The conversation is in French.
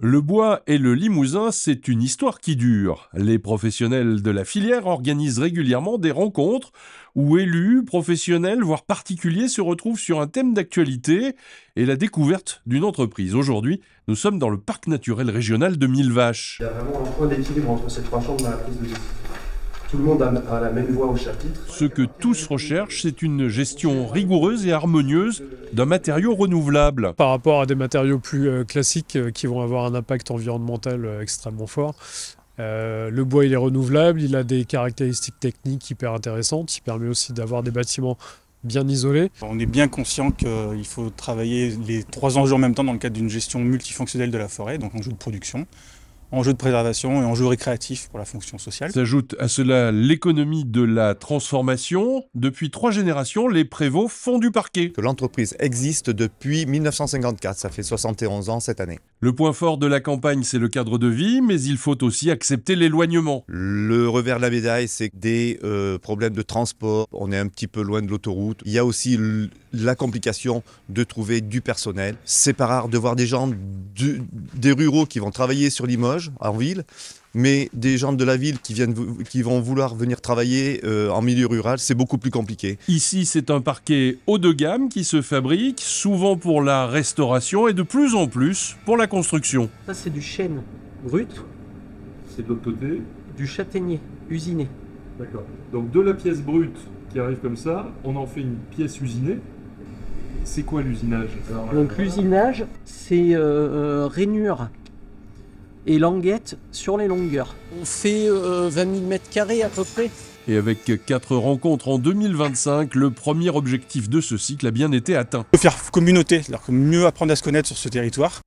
Le bois et le Limousin, c'est une histoire qui dure. Les professionnels de la filière organisent régulièrement des rencontres où élus, professionnels, voire particuliers se retrouvent sur un thème d'actualité et la découverte d'une entreprise. Aujourd'hui, nous sommes dans le parc naturel régional de Millevaches. Il y a vraiment un point d'équilibre entre ces trois chambres dans la prise de décision. Tout le monde a la même voix au chapitre. Ce que tous recherchent, c'est une gestion rigoureuse et harmonieuse d'un matériau renouvelable. Par rapport à des matériaux plus classiques qui vont avoir un impact environnemental extrêmement fort, le bois il est renouvelable, il a des caractéristiques techniques hyper intéressantes, il permet aussi d'avoir des bâtiments bien isolés. On est bien conscient qu'il faut travailler les trois enjeux en même temps dans le cadre d'une gestion multifonctionnelle de la forêt, donc enjeu de production, enjeux de préservation et enjeux récréatifs pour la fonction sociale. S'ajoute à cela l'économie de la transformation. Depuis 3 générations, les prévôts font du parquet. L'entreprise existe depuis 1954, ça fait 71 ans cette année. Le point fort de la campagne, c'est le cadre de vie, mais il faut aussi accepter l'éloignement. Le revers de la médaille, c'est des problèmes de transport. On est un petit peu loin de l'autoroute. Il y a aussi la complication de trouver du personnel. C'est pas rare de voir des gens, des ruraux qui vont travailler sur Limoges, en ville, mais des gens de la ville qui vont vouloir venir travailler en milieu rural, c'est beaucoup plus compliqué. Ici, c'est un parquet haut de gamme qui se fabrique, souvent pour la restauration et de plus en plus pour la construction. Ça, c'est du chêne brut, C'est de l'autre côté. du châtaignier usiné. D'accord. Donc de la pièce brute qui arrive comme ça, on en fait une pièce usinée. C'est quoi l'usinage? Donc l'usinage, c'est rainure et languette sur les longueurs. On fait 20 000 m² à peu près. Et avec 4 rencontres en 2025, le premier objectif de ce cycle a bien été atteint. On peut faire communauté, c'est-à-dire mieux apprendre à se connaître sur ce territoire.